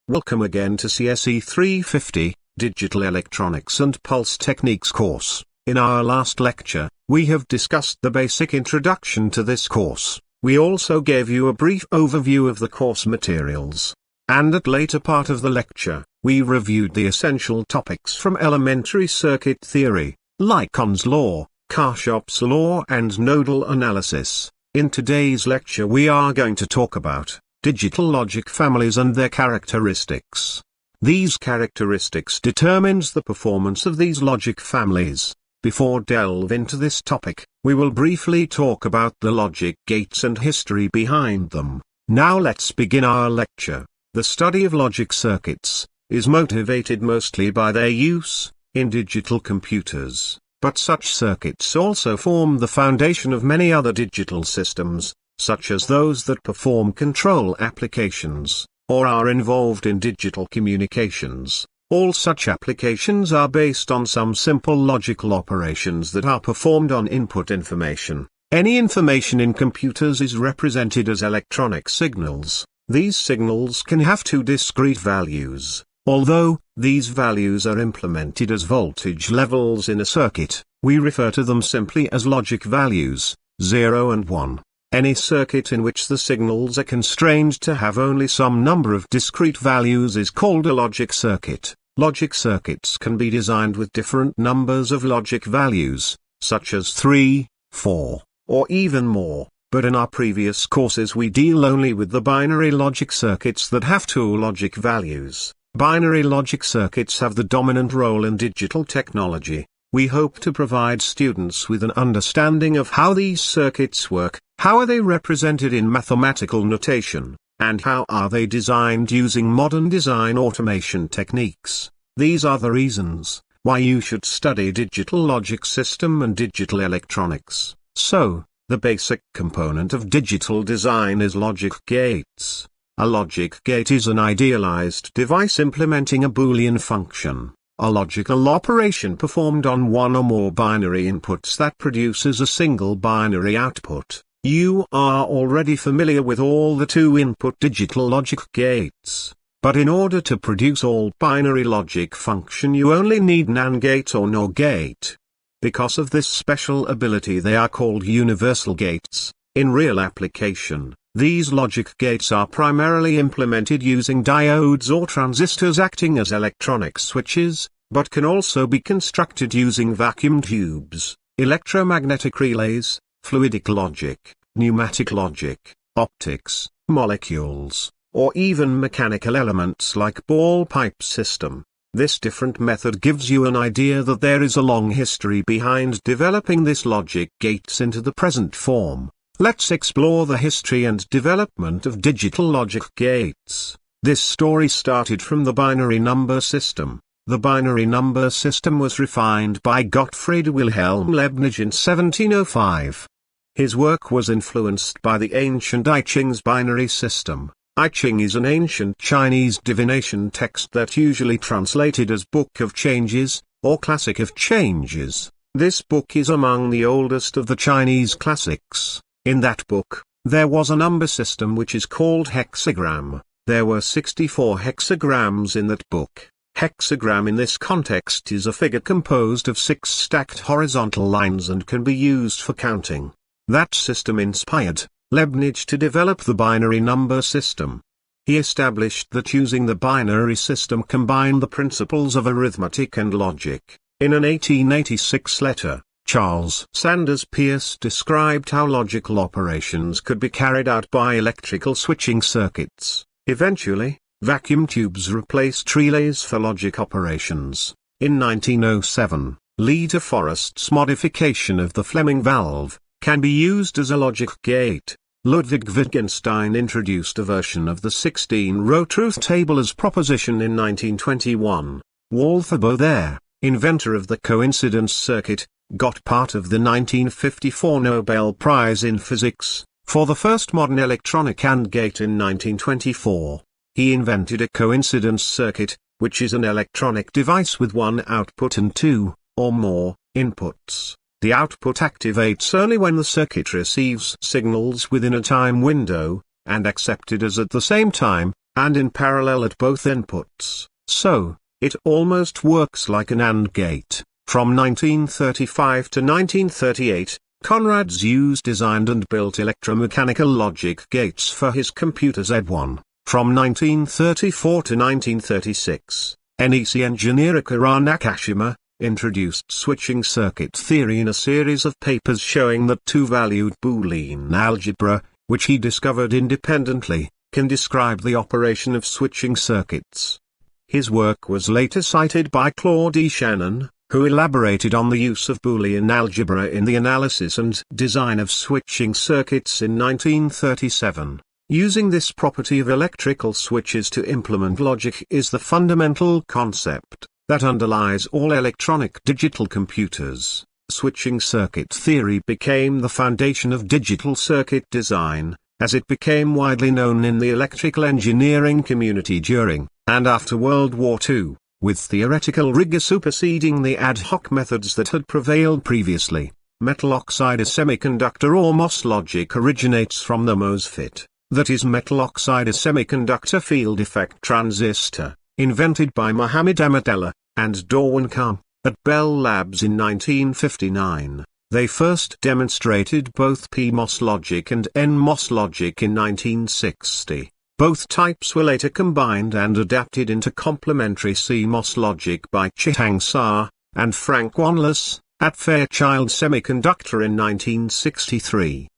Welcome again to CSE 350, Digital Electronics and Pulse Techniques course. In our last lecture, we have discussed the basic introduction to this course. We also gave you a brief overview of the course materials. And at later part of the lecture, we reviewed the essential topics from elementary circuit theory, like Ohm's law, Kirchhoff's law and nodal analysis. In today's lecture we are going to talk about digital logic families and their characteristics. These characteristics determines the performance of these logic families. Before delve into this topic, we will briefly talk about the logic gates and history behind them. Now let's begin our lecture. The study of logic circuits is motivated mostly by their use in digital computers, but such circuits also form the foundation of many other digital systems, such as those that perform control applications, or are involved in digital communications. All such applications are based on some simple logical operations that are performed on input information. Any information in computers is represented as electronic signals. These signals can have two discrete values. Although these values are implemented as voltage levels in a circuit, we refer to them simply as logic values, 0 and 1. Any circuit in which the signals are constrained to have only some number of discrete values is called a logic circuit. Logic circuits can be designed with different numbers of logic values, such as 3, 4, or even more, but in our previous courses we deal only with the binary logic circuits that have two logic values. Binary logic circuits have the dominant role in digital technology. We hope to provide students with an understanding of how these circuits work, how are they represented in mathematical notation, and how are they designed using modern design automation techniques. These are the reasons why you should study digital logic system and digital electronics. So, the basic component of digital design is logic gates. A logic gate is an idealized device implementing a Boolean function, a logical operation performed on one or more binary inputs that produces a single binary output. You are already familiar with all the two-input digital logic gates, but in order to produce all binary logic function you only need an AND gate or NOR gate. Because of this special ability they are called universal gates. In real application, these logic gates are primarily implemented using diodes or transistors acting as electronic switches, but can also be constructed using vacuum tubes, electromagnetic relays, fluidic logic, pneumatic logic, optics, molecules, or even mechanical elements like ball pipe system. This different method gives you an idea that there is a long history behind developing this logic gates into the present form. Let's explore the history and development of digital logic gates. This story started from the binary number system. The binary number system was refined by Gottfried Wilhelm Leibniz in 1705. His work was influenced by the ancient I Ching's binary system. I Ching is an ancient Chinese divination text that usually translated as Book of Changes, or Classic of Changes. This book is among the oldest of the Chinese classics. In that book, there was a number system which is called hexagram. There were 64 hexagrams in that book. Hexagram in this context is a figure composed of 6 stacked horizontal lines and can be used for counting. That system inspired Leibniz to develop the binary number system. He established that using the binary system combined the principles of arithmetic and logic. In an 1886 letter, Charles Sanders Peirce described how logical operations could be carried out by electrical switching circuits. Eventually, vacuum tubes replaced relays for logic operations. In 1907, Lita Forrest's modification of the Fleming valve can be used as a logic gate. Ludwig Wittgenstein introduced a version of the 16-row truth table as proposition in 1921. Walther Boethe, inventor of the coincidence circuit, got part of the 1954 Nobel Prize in Physics for the first modern electronic AND gate in 1924. He invented a coincidence circuit, which is an electronic device with one output and two, or more, inputs. The output activates only when the circuit receives signals within a time window, and accepted as at the same time, and in parallel at both inputs, so it almost works like an AND gate. From 1935 to 1938, Conrad Zuse designed and built electromechanical logic gates for his computer Z1. From 1934 to 1936, NEC engineer Akira Nakashima introduced switching circuit theory in a series of papers showing that two-valued Boolean algebra, which he discovered independently, can describe the operation of switching circuits. His work was later cited by Claude E. Shannon, who elaborated on the use of Boolean algebra in the analysis and design of switching circuits in 1937. Using this property of electrical switches to implement logic is the fundamental concept that underlies all electronic digital computers. Switching circuit theory became the foundation of digital circuit design, as it became widely known in the electrical engineering community during and after World War II, with theoretical rigor superseding the ad hoc methods that had prevailed previously. Metal oxide semiconductor or MOS logic originates from the MOSFET, that is metal oxide semiconductor field effect transistor, invented by Mohammed Ahmad and Darwin Khan at Bell Labs in 1959. They first demonstrated both PMOS logic and NMOS logic in 1960. Both types were later combined and adapted into complementary CMOS logic by Chihang Sa and Frank Wanless at Fairchild Semiconductor in 1963.